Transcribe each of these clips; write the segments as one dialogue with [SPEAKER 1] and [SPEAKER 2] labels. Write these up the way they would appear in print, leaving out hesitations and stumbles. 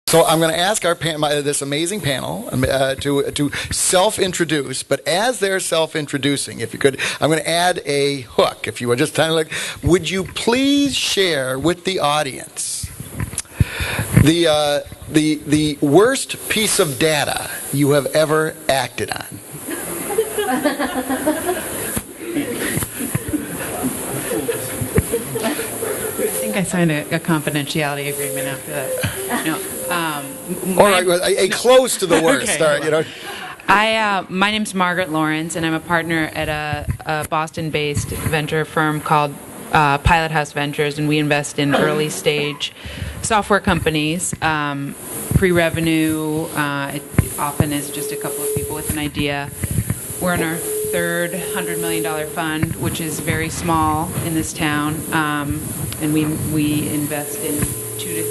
[SPEAKER 1] So I'm going to ask this amazing panel to self-introduce, but as they're self-introducing, if you could, I'm going to add a hook, if you would, just kind of like, would you please share with the audience the worst piece of data you have ever acted on?
[SPEAKER 2] I signed a confidentiality agreement after that. No,
[SPEAKER 1] all right, a close to the worst.
[SPEAKER 2] Okay.
[SPEAKER 1] All right, you know.
[SPEAKER 2] My name's Margaret Lawrence, and I'm a partner at a Boston-based venture firm called Pilot House Ventures, and we invest in early-stage software companies, pre-revenue. It often is just a couple of people with an idea. We're in our third $100 million fund, which is very small in this town, and we invest in two to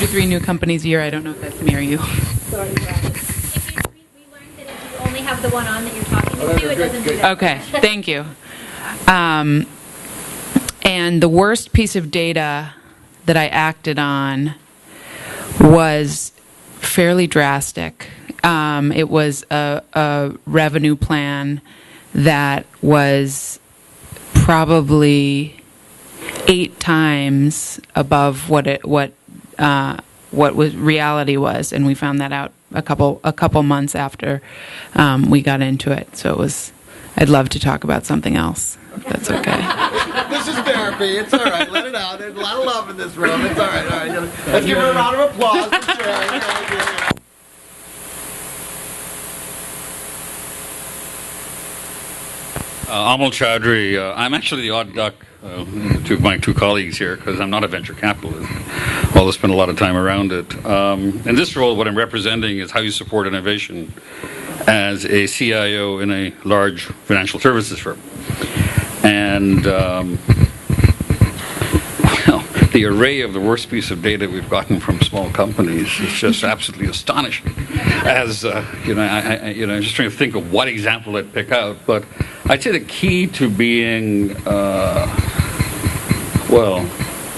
[SPEAKER 2] three new companies a year. I don't know if that's me or you.
[SPEAKER 3] Sorry, we learned that if you only have the one on that you're talking to, it doesn't do that.
[SPEAKER 2] Okay, thank you. And the worst piece of data that I acted on was fairly drastic. It was a revenue plan that was probably 8 times above what was reality was, and we found that out a couple months after we got into it. So it was. I'd love to talk about something else, if that's okay.
[SPEAKER 1] This is therapy. It's all right. Let it out. There's a lot of love in this room. It's all right. All right. Let's give her a round of applause.
[SPEAKER 4] Amal Chowdhury. I'm actually the odd duck to my two colleagues here because I'm not a venture capitalist, although I spend a lot of time around it. In this role, what I'm representing is how you support innovation as a CIO in a large financial services firm. And the array of the worst piece of data we've gotten from small companies is just absolutely astonishing. As I'm just trying to think of what example I'd pick out, but I'd say the key to being,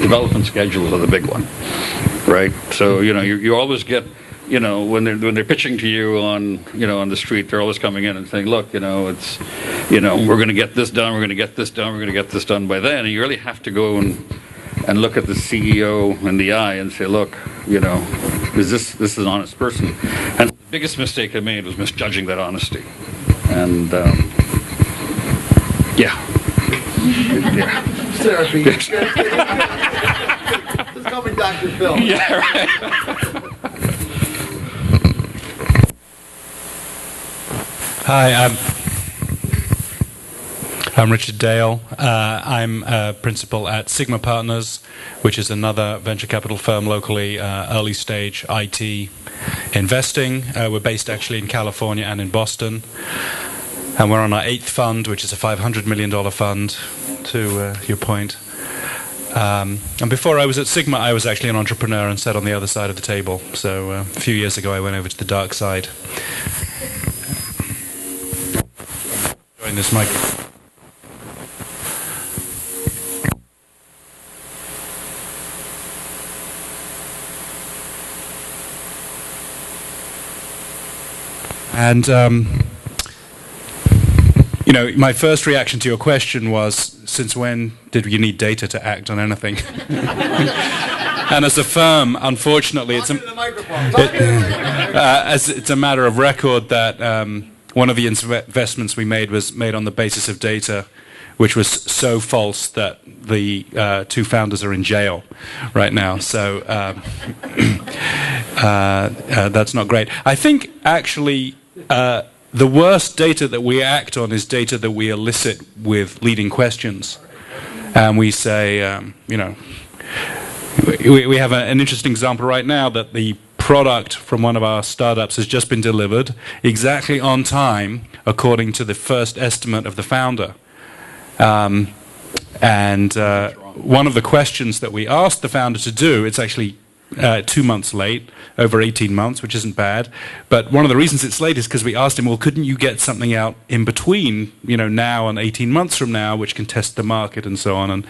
[SPEAKER 4] development schedules are the big one, right? So you always get, when they're pitching to you on the street, they're always coming in and saying, look, it's, we're going to get this done, we're going to get this done, we're going to get this done by then, and you really have to go and look at the CEO in the eye and say, look, is this is an honest person? And the biggest mistake I made was misjudging that honesty. And yeah.
[SPEAKER 1] Therapy. Just call me Dr. Phil.
[SPEAKER 4] Yeah, right.
[SPEAKER 5] Hi, I'm Richard Dale. I'm a principal at Sigma Partners, which is another venture capital firm locally, early stage IT investing. We're based actually in California and in Boston. And we're on our 8th fund, which is a $500 million fund, to your point. And before I was at Sigma, I was actually an entrepreneur and sat on the other side of the table. So a few years ago, I went over to the dark side. Join this microphone. And, my first reaction to your question was, since when did you need data to act on anything? And as a firm, unfortunately, it's a matter of record that one of the investments we made was made on the basis of data which was so false that the 2 founders are in jail right now. So that's not great. I think, actually, the worst data that we act on is data that we elicit with leading questions. And we say, we have an interesting example right now that the product from one of our startups has just been delivered exactly on time according to the first estimate of the founder. And one of the questions that we asked the founder to do, it's actually 2 months late over 18 months, which isn't bad. But one of the reasons it's late is because we asked him, well, couldn't you get something out in between, now and 18 months from now, which can test the market and so on? And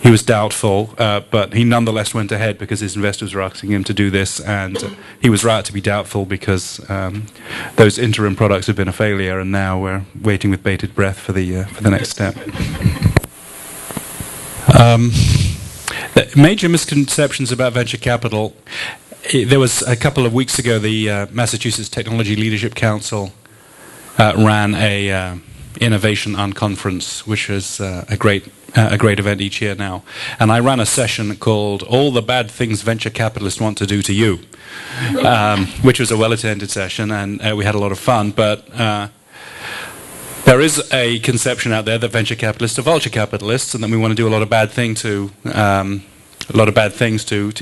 [SPEAKER 5] he was doubtful, but he nonetheless went ahead because his investors were asking him to do this, and he was right to be doubtful because those interim products have been a failure, and now we're waiting with bated breath for the next step. The major misconceptions about venture capital. There was a couple of weeks ago, the Massachusetts Technology Leadership Council ran a Innovation Unconference, which is a great event each year now. And I ran a session called "All the Bad Things Venture Capitalists Want to Do to You," which was a well-attended session, and we had a lot of fun. But there is a conception out there that venture capitalists are vulture capitalists, and that we want to do a lot of bad things to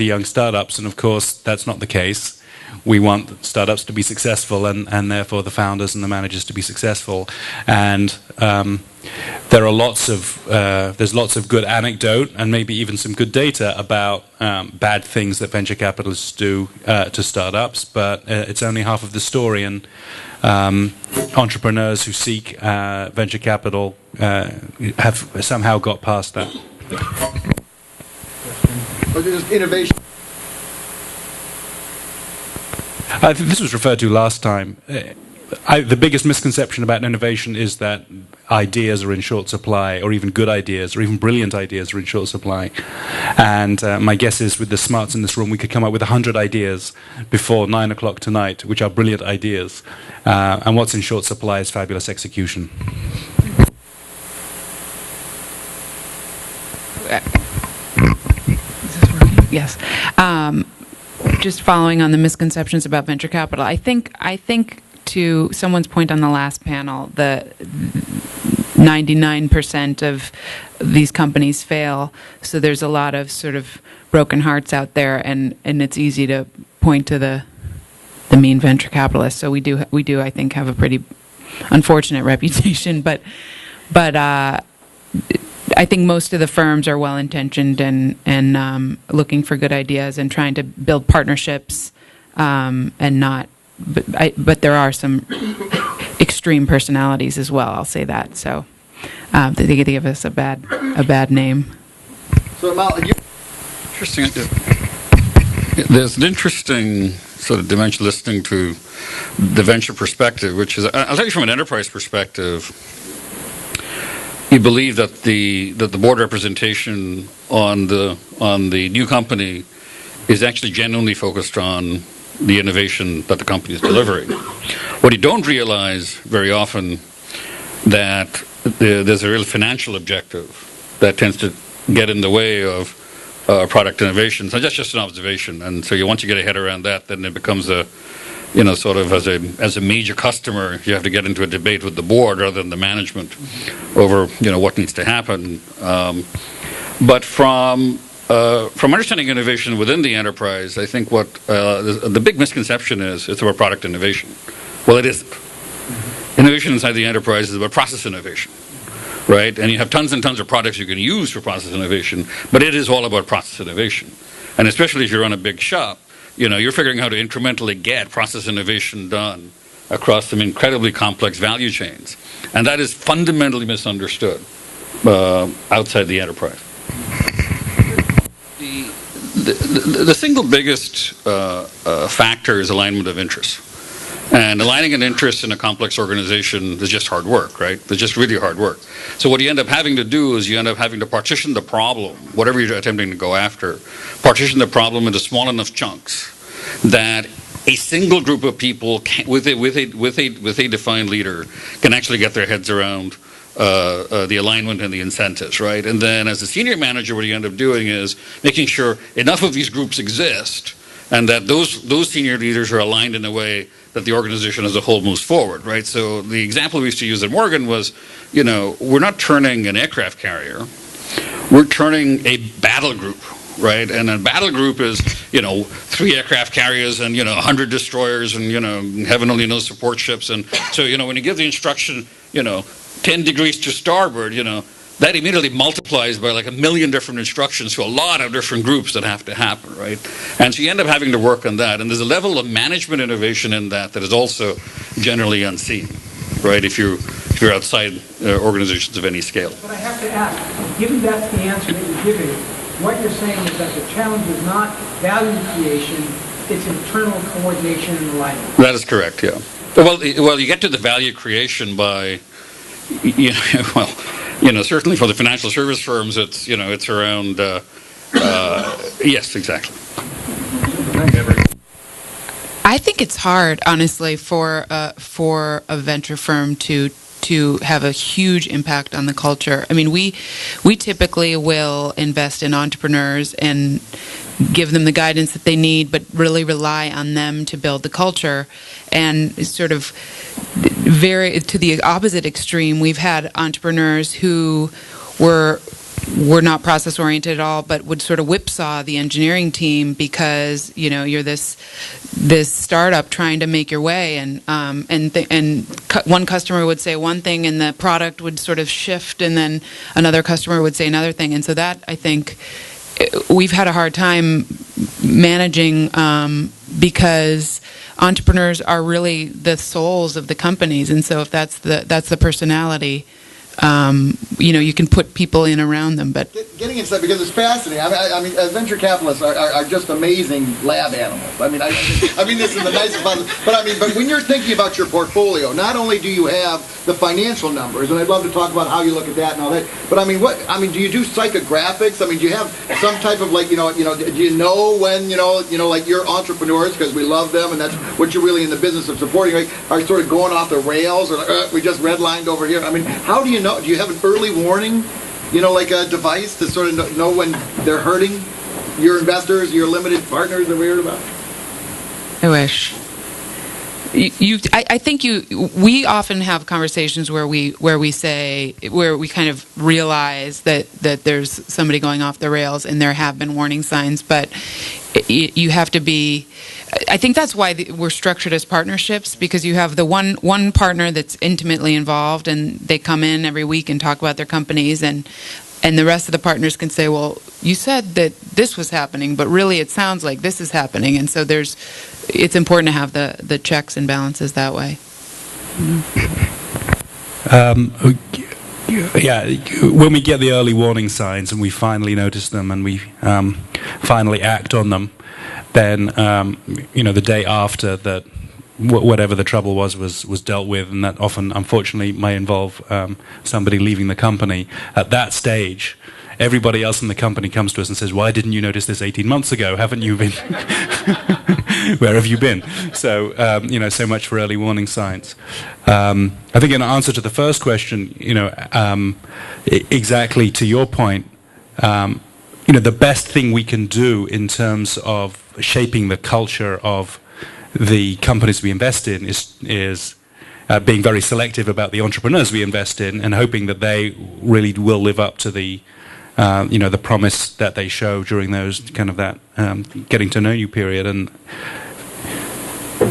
[SPEAKER 5] young startups. And of course, that's not the case. We want startups to be successful, and therefore the founders and the managers to be successful. And there are there's lots of good anecdote and maybe even some good data about bad things that venture capitalists do to startups, but it's only half of the story. And entrepreneurs who seek venture capital have somehow got past that.
[SPEAKER 1] Innovation.
[SPEAKER 5] This was referred to last time. The biggest misconception about innovation is that ideas are in short supply, or even good ideas, or even brilliant ideas are in short supply. And my guess is, with the smarts in this room, we could come up with 100 ideas before 9 o'clock tonight, which are brilliant ideas. And what's in short supply is fabulous execution.
[SPEAKER 2] Yes. Just following on the misconceptions about venture capital, I think to someone's point on the last panel, the 99% of these companies fail. So there's a lot of sort of broken hearts out there, and it's easy to point to the mean venture capitalists. So we do I think have a pretty unfortunate reputation, but I think most of the firms are well-intentioned and looking for good ideas and trying to build partnerships, and not. But there are some extreme personalities as well. I'll say that. So they give us a bad name.
[SPEAKER 1] So,
[SPEAKER 4] Interesting. There's an interesting sort of dimension listening to the venture perspective, which is, I'll tell you from an enterprise perspective. You believe that the board representation on the new company is actually genuinely focused on the innovation that the company is delivering. What you don't realize very often, that there's a real financial objective that tends to get in the way of product innovation. So that's just an observation. And so once you get a head around that, then it becomes sort of as a major customer, you have to get into a debate with the board rather than the management over what needs to happen. But from understanding innovation within the enterprise, I think what the big misconception is, it's about product innovation. Well, it isn't. Innovation inside the enterprise is about process innovation, right? And you have tons and tons of products you can use for process innovation, but it is all about process innovation. And especially if you run a big shop, you're figuring out how to incrementally get process innovation done across some incredibly complex value chains. And that is fundamentally misunderstood outside the enterprise. The single biggest factor is alignment of interests. And aligning an interest in a complex organization is just hard work, right? It's just really hard work. So what you end up having to do is you end up having to partition the problem, whatever you're attempting to go after, partition the problem into small enough chunks that a single group of people with a defined leader can actually get their heads around the alignment and the incentives, right? And then as a senior manager, what you end up doing is making sure enough of these groups exist and that those senior leaders are aligned in a way that the organization as a whole moves forward, right? So the example we used to use at Morgan was, we're not turning an aircraft carrier, we're turning a battle group, right? And a battle group is, 3 aircraft carriers and, 100 destroyers and, heaven only knows support ships. And so, when you give the instruction, 10 degrees to starboard, that immediately multiplies by like 1 million different instructions to a lot of different groups that have to happen, right? And so you end up having to work on that. And there's a level of management innovation in that is also generally unseen, right? If you're outside organizations of any scale.
[SPEAKER 6] But I have to ask, given that's the answer that you're giving, what you're saying is that the challenge is not value creation, it's internal coordination and alignment.
[SPEAKER 4] That is correct, yeah. Well, you get to the value creation by, certainly for the financial service firms, it's around, yes, exactly.
[SPEAKER 2] I think it's hard, honestly, for a venture firm to have a huge impact on the culture. I mean, we typically will invest in entrepreneurs and give them the guidance that they need, but really rely on them to build the culture. And sort of very to the opposite extreme, we've had entrepreneurs who were not process oriented at all, but would sort of whipsaw the engineering team because you're this startup trying to make your way, and one customer would say one thing and the product would sort of shift, and then another customer would say another thing, and so that I think we've had a hard time managing because entrepreneurs are really the souls of the companies, and so if that's the personality. You can put people in around them, but
[SPEAKER 1] getting into that because it's fascinating. I mean, venture capitalists are just amazing lab animals. I mean this in the nicest possible. But when you're thinking about your portfolio, not only do you have the financial numbers, and I'd love to talk about how you look at that and all that. But do you do psychographics? I mean, do you have some type of do you know when like your entrepreneurs, because we love them and that's what you're really in the business of supporting, are sort of going off the rails, or we just redlined over here. I mean, how do you know? Do you have an early warning, like a device to sort of know when they're hurting your investors, your limited partners that we heard about?
[SPEAKER 2] I wish. I think we often have conversations where we kind of realize that there's somebody going off the rails, and there have been warning signs, but you have to be. I think that's why we're structured as partnerships, because you have the one partner that's intimately involved, and they come in every week and talk about their companies, and the rest of the partners can say, well, you said that this was happening, but really it sounds like this is happening, and so it's important to have the checks and balances that way.
[SPEAKER 5] When we get the early warning signs and we finally notice them and we finally act on them, then the day after that, whatever the trouble was dealt with, and that often, unfortunately, may involve somebody leaving the company. At that stage, everybody else in the company comes to us and says, "Why didn't you notice this 18 months ago? Haven't you been? Where have you been?" So so much for early warning signs. I think in answer to the first question, exactly to your point, the best thing we can do in terms of shaping the culture of the companies we invest in is being very selective about the entrepreneurs we invest in, and hoping that they really will live up to the the promise that they show during those that getting to know you period. And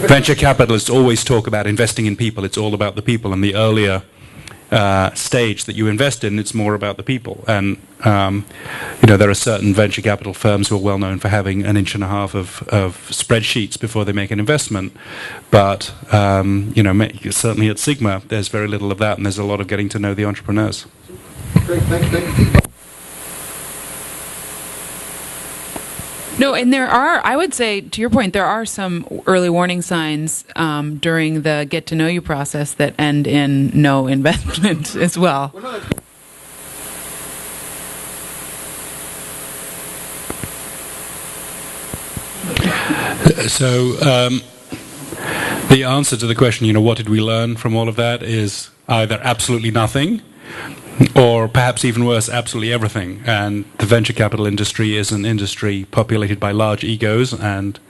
[SPEAKER 5] venture capitalists always talk about investing in people. It's all about the people, and the earlier stage that you invest in, it's more about the people. And there are certain venture capital firms who are well known for having 1.5 inches of spreadsheets before they make an investment. But certainly at Sigma, there's very little of that, and there's a lot of getting to know the entrepreneurs.
[SPEAKER 1] Great, thank you.
[SPEAKER 2] No, and there are, I would say, to your point, there are some early warning signs during the get-to-know-you process that end in no investment as well.
[SPEAKER 5] So the answer to the question, what did we learn from all of that, is either absolutely nothing, or perhaps even worse, absolutely everything. And the venture capital industry is an industry populated by large egos and,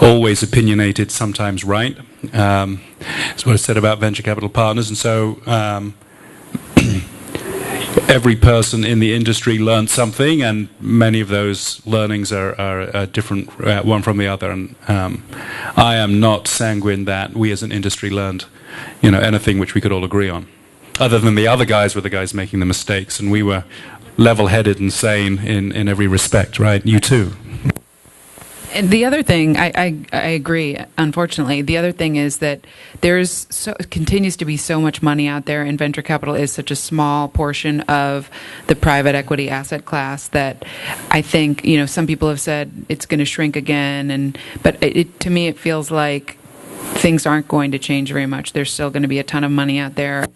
[SPEAKER 5] always opinionated, sometimes right. That's what I said about venture capital partners. And so every person in the industry learned something, and many of those learnings are different one from the other. And I am not sanguine that we as an industry learned anything which we could all agree on. other than the other guys were the guys making the mistakes, and we were level-headed and sane in every respect, right? You too.
[SPEAKER 2] And the other thing, I agree, unfortunately. The other thing is that continues to be so much money out there, and venture capital is such a small portion of the private equity asset class that I think, some people have said it's going to shrink again, but to me it feels like things aren't going to change very much. There's still going to be a ton of money out there.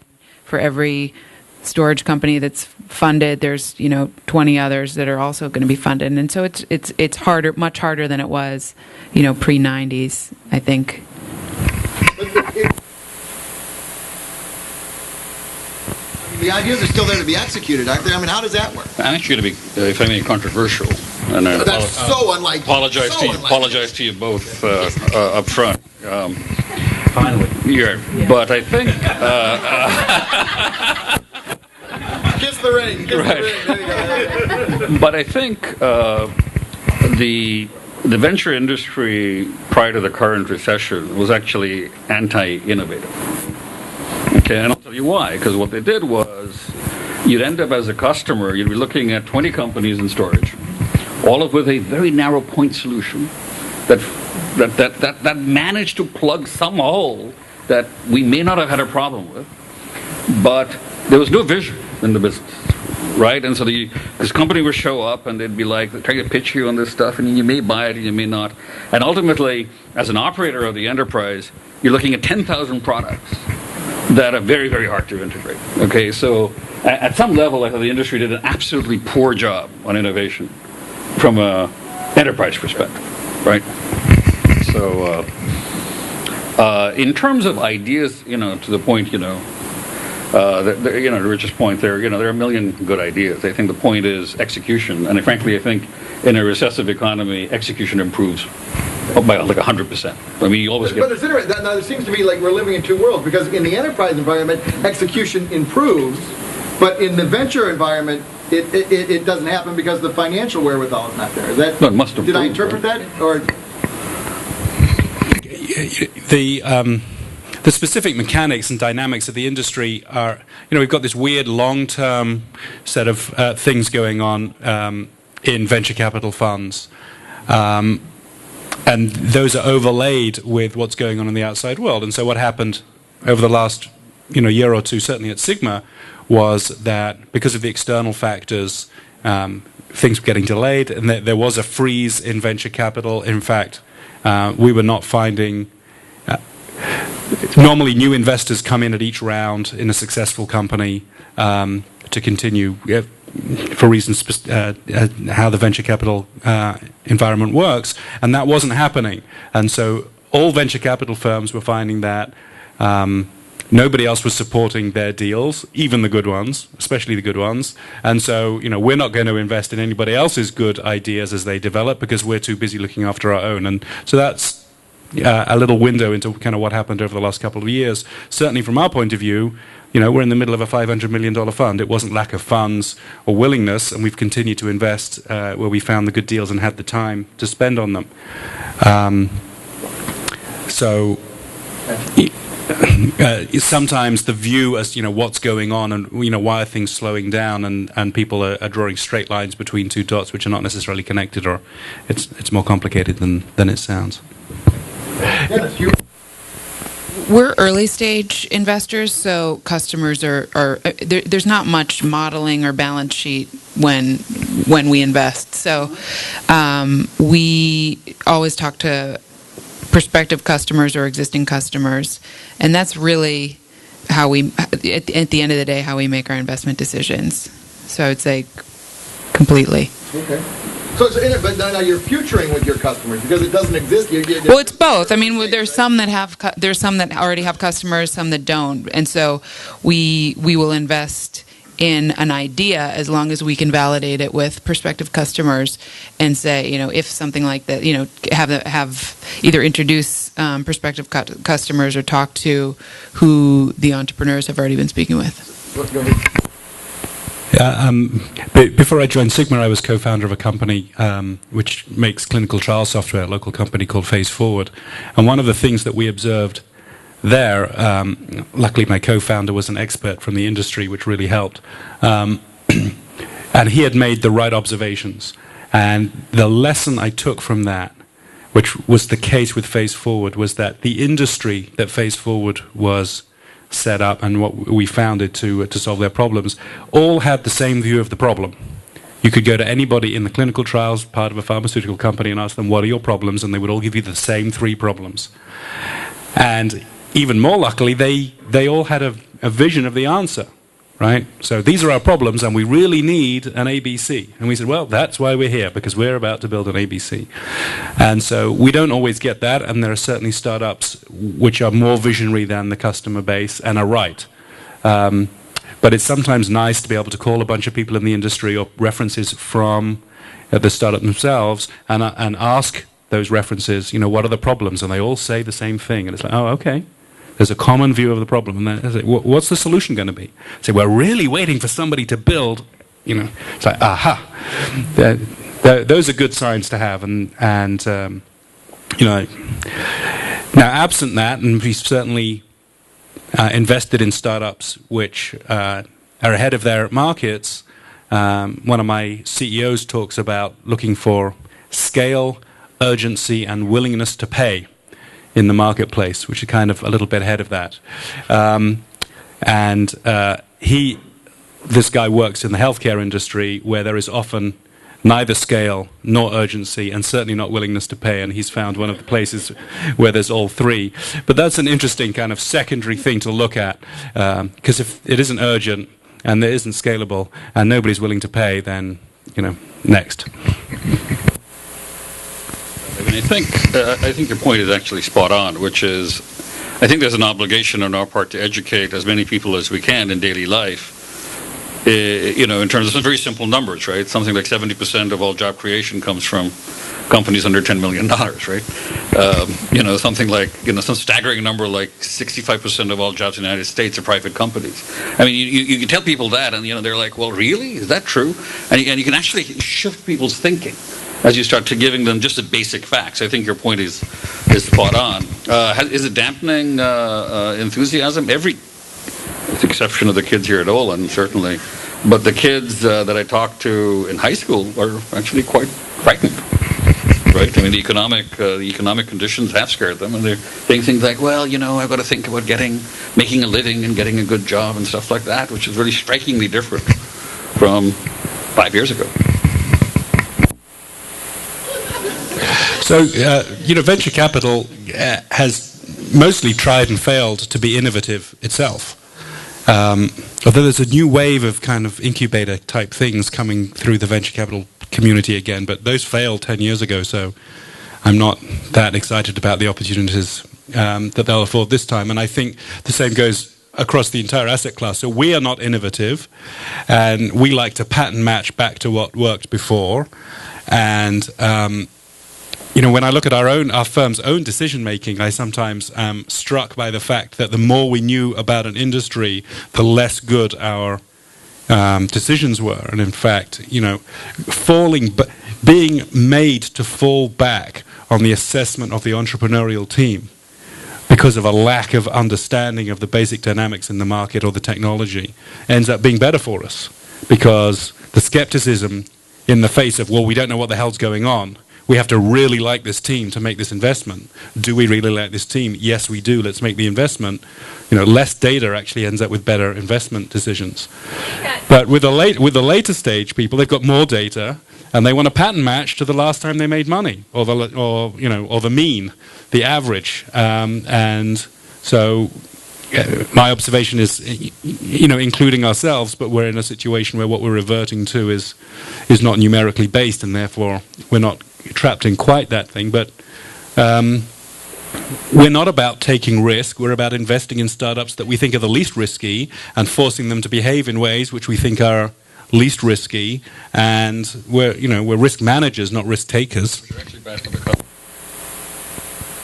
[SPEAKER 2] For every storage company that's funded, there's 20 others that are also going to be funded, and so it's harder, much harder than it was, pre-90s, I think.
[SPEAKER 1] The ideas are still there to be executed, aren't they? I mean, how does that work?
[SPEAKER 4] I'm actually going to be, if I may, controversial, and
[SPEAKER 1] that's so unlike.
[SPEAKER 4] Apologize to you both up front. Finally, but I think.
[SPEAKER 1] Kiss the ring. Kiss
[SPEAKER 4] right.
[SPEAKER 1] the ring. There you go.
[SPEAKER 4] But I think the venture industry prior to the current recession was actually anti-innovative. Okay, and I'll tell you why. Because what they did was, you'd end up as a customer, you'd be looking at 20 companies in storage, all of with a very narrow point solution that managed to plug some hole that we may not have had a problem with, but there was no vision in the business, right? And so this company would show up and they'd be like, they're trying to pitch you on this stuff, and you may buy it and you may not. And ultimately, as an operator of the enterprise, you're looking at 10,000 products that are very, very hard to integrate. Okay, so at some level, I thought the industry did an absolutely poor job on innovation from an enterprise perspective, right? So, in terms of ideas, to the point, to Rich's point, there are a million good ideas. I think the point is execution, and frankly, I think in a recessive economy, execution improves by like 100%. I mean, you always get.
[SPEAKER 1] But it's interesting. Now, it seems to be like we're living in two worlds, because in the enterprise environment, execution improves, but in the venture environment, it doesn't happen because the financial wherewithal is not there. Is that?
[SPEAKER 4] No, it must improve,
[SPEAKER 1] did I interpret that, or?
[SPEAKER 5] The specific mechanics and dynamics of the industry are, we've got this weird long-term set of things going on in venture capital funds. And those are overlaid with what's going on in the outside world. And so what happened over the last year or two, certainly at Sigma, was that because of the external factors, things were getting delayed, and there was a freeze in venture capital. In fact, we were not finding. Normally, new investors come in at each round in a successful company to continue for reasons how the venture capital environment works, and that wasn't happening. And so all venture capital firms were finding that nobody else was supporting their deals, even the good ones, especially the good ones. And so, we're not going to invest in anybody else's good ideas as they develop because we're too busy looking after our own. And so that's a little window into kind of what happened over the last couple of years. Certainly from our point of view, we're in the middle of a $500 million fund. It wasn't lack of funds or willingness, and we've continued to invest where we found the good deals and had the time to spend on them. Sometimes the view as what's going on and why are things slowing down, and people are drawing straight lines between two dots which are not necessarily connected, or it's more complicated than it sounds.
[SPEAKER 2] We're early stage investors, so customers are there's not much modeling or balance sheet when we invest. So we always talk to prospective customers or existing customers, and that's really how we, at the end of the day, how we make our investment decisions. So I would say completely.
[SPEAKER 1] Okay. So, but now you're futuring with your customers because it doesn't exist.
[SPEAKER 2] Well, it's both. I mean, there's some that already have customers, some that don't, and so we will invest in an idea as long as we can validate it with prospective customers and say, if something like that, have either introduce prospective customers or talk to who the entrepreneurs have already been speaking with.
[SPEAKER 5] Before I joined Sigma, I was co-founder of a company which makes clinical trial software, a local company called Phase Forward. And one of the things that we observed luckily my co-founder was an expert from the industry, which really helped. And he had made the right observations. And the lesson I took from that, which was the case with Phase Forward, was that the industry that Phase Forward was set up and what we founded to solve their problems all had the same view of the problem. You could go to anybody in the clinical trials part of a pharmaceutical company and ask them, what are your problems? And they would all give you the same 3 problems. And even more luckily, they all had a vision of the answer, right? So these are our problems, and we really need an ABC. And we said, well, that's why we're here, because we're about to build an ABC. And so we don't always get that, and there are certainly startups which are more visionary than the customer base and are right. But it's sometimes nice to be able to call a bunch of people in the industry or references from the startup themselves and ask those references, what are the problems? And they all say the same thing. And it's like, oh, okay. There's a common view of the problem. And then I say, what's the solution going to be? I say, we're really waiting for somebody to build, It's like, aha. Those are good signs to have. Now, absent that, and we certainly invested in startups which are ahead of their markets. One of my CEOs talks about looking for scale, urgency, and willingness to pay in the marketplace, which are kind of a little bit ahead of that. This guy works in the healthcare industry where there is often neither scale nor urgency, and certainly not willingness to pay, and he's found one of the places where there's all 3. But that's an interesting kind of secondary thing to look at, because if it isn't urgent and it isn't scalable and nobody's willing to pay, then, next.
[SPEAKER 4] I think your point is actually spot on, which is, I think there's an obligation on our part to educate as many people as we can in daily life, in terms of some very simple numbers, right? Something like 70% of all job creation comes from companies under $10 million, right? Something like, some staggering number like 65% of all jobs in the United States are private companies. I mean, you can tell people that, and, they're like, well, really? Is that true? And you can actually shift people's thinking as you start to giving them just the basic facts. I think your point is spot on. Is it dampening enthusiasm? With the exception of the kids here at Olin, certainly. But the kids that I talk to in high school are actually quite frightened, right? I mean, the economic conditions have scared them, and they're saying things like, well, I've got to think about making a living and getting a good job and stuff like that, which is really strikingly different from 5 years ago.
[SPEAKER 5] So, venture capital has mostly tried and failed to be innovative itself. Although there's a new wave of kind of incubator type things coming through the venture capital community again, but those failed 10 years ago, so I'm not that excited about the opportunities that they'll afford this time. And I think the same goes across the entire asset class. So we are not innovative, and we like to pattern match back to what worked before. And when I look at our firm's own decision making, I sometimes am struck by the fact that the more we knew about an industry, the less good our decisions were. And in fact, being made to fall back on the assessment of the entrepreneurial team because of a lack of understanding of the basic dynamics in the market or the technology ends up being better for us, because the skepticism in the face of, well, we don't know what the hell's going on. We have to really like this team to make this investment. Do we really like this team? Yes, we do. Let's make the investment. Less data actually ends up with better investment decisions. But with the later stage people, they've got more data, and they want a pattern match to the last time they made money, or the mean, the average. And so my observation is, including ourselves, but we're in a situation where what we're reverting to is not numerically based, and therefore we're not trapped in quite that thing. But we're not about taking risk. We're about investing in startups that we think are the least risky and forcing them to behave in ways which we think are least risky. And we're risk managers, not risk takers.
[SPEAKER 4] You're actually bad for the company.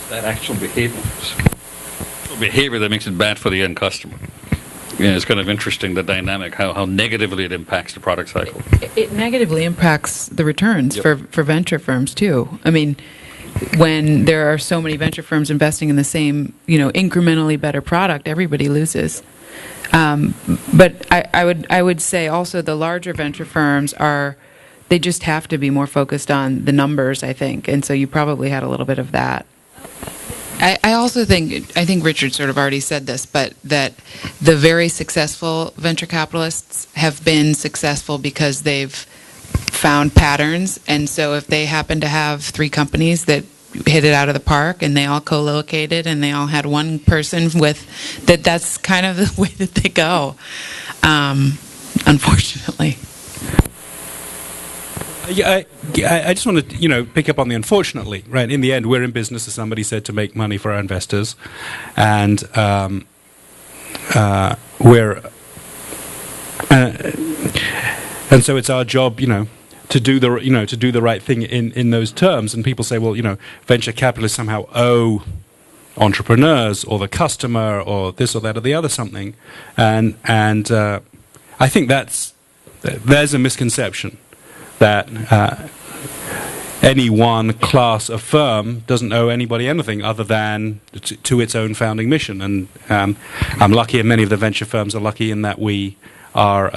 [SPEAKER 4] That actual behavior that makes it bad for the end customer. It's kind of interesting, the dynamic, how negatively it impacts the product cycle.
[SPEAKER 2] It negatively impacts the returns for venture firms, too. I mean, when there are so many venture firms investing in the same, incrementally better product, everybody loses. But I would say also the larger venture firms they just have to be more focused on the numbers, I think, and so you probably had a little bit of that. I also think Richard sort of already said this, but that the very successful venture capitalists have been successful because they've found patterns, and so if they happen to have 3 companies that hit it out of the park and they all co-located and they all had one person that's kind of the way that they go, unfortunately.
[SPEAKER 5] I just want to, pick up on the unfortunately, right? In the end, we're in business, as somebody said, to make money for our investors, and and so it's our job, to do the right thing in those terms. And people say, well, venture capitalists somehow owe entrepreneurs or the customer or this or that or the other something, and I think there's a misconception that any one class of firm doesn't owe anybody anything other than to its own founding mission. And I'm lucky, and many of the venture firms are lucky in that we are,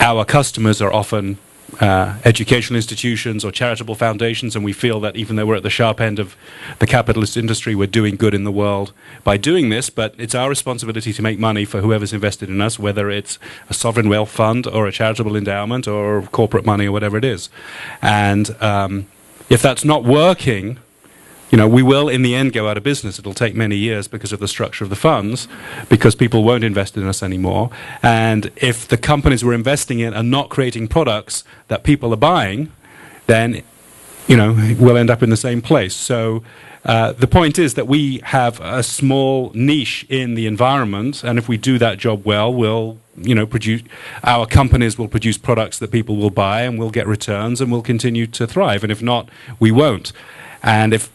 [SPEAKER 5] our customers are often educational institutions or charitable foundations, and we feel that even though we're at the sharp end of the capitalist industry, we're doing good in the world by doing this. But it's our responsibility to make money for whoever's invested in us, whether it's a sovereign wealth fund or a charitable endowment or corporate money or whatever it is. And if that's not working, we will in the end go out of business. It'll take many years because of the structure of the funds, because people won't invest in us anymore. And if the companies we're investing in are not creating products that people are buying, then we'll end up in the same place. So the point is that we have a small niche in the environment, and if we do that job well, we'll our companies will produce products that people will buy, and we'll get returns, and we'll continue to thrive. And if not, we won't. And if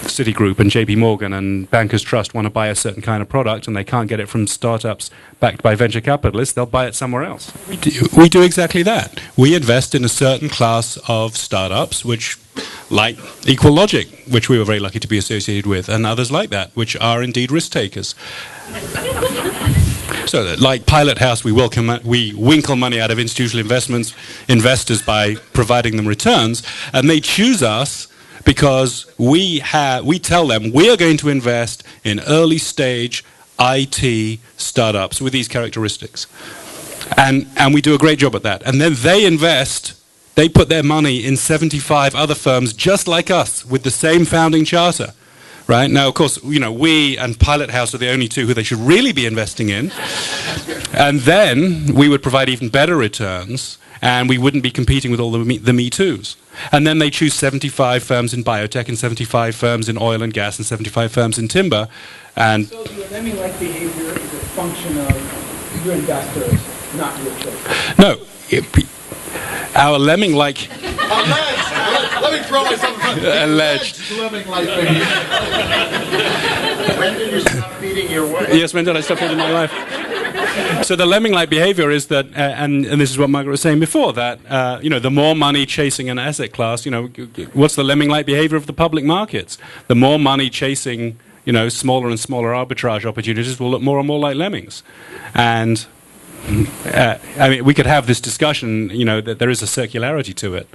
[SPEAKER 5] Citigroup and JP Morgan and Bankers Trust want to buy a certain kind of product and they can't get it from startups backed by venture capitalists, they'll buy it somewhere else. We do exactly that. We invest in a certain class of startups which, like Equal Logic, which we were very lucky to be associated with, and others like that, which are indeed risk takers. So, like Pilot House, we winkle money out of institutional investors by providing them returns, and they choose us because we tell them we are going to invest in early stage IT startups with these characteristics, and we do a great job at that. And then they put their money in 75 other firms just like us with the same founding charter. Right? Now, of course, we and Pilot House are the only 2 who they should really be investing in. And then we would provide even better returns, and we wouldn't be competing with all the Me Too's. And then they choose 75 firms in biotech, and 75 firms in oil and gas, and 75 firms in timber. And
[SPEAKER 6] so your lemming-like behavior is a function of your investors, not your choice.
[SPEAKER 5] No. Our lemming-like...
[SPEAKER 1] Let me throw myself
[SPEAKER 5] alleged.
[SPEAKER 1] Lemming-like behavior. When did you stop feeding your wife?
[SPEAKER 5] Yes, when did I stop feeding my wife? So the lemming-like behavior is that, and this is what Margaret was saying before, that the more money chasing an asset class, what's the lemming-like behavior of the public markets? The more money chasing, smaller and smaller arbitrage opportunities will look more and more like lemmings. And we could have this discussion, that there is a circularity to it.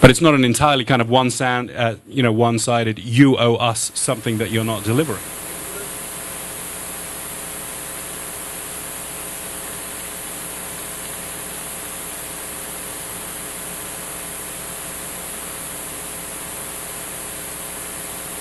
[SPEAKER 5] But it's not an entirely kind of one-sided, you owe us something that you're not delivering.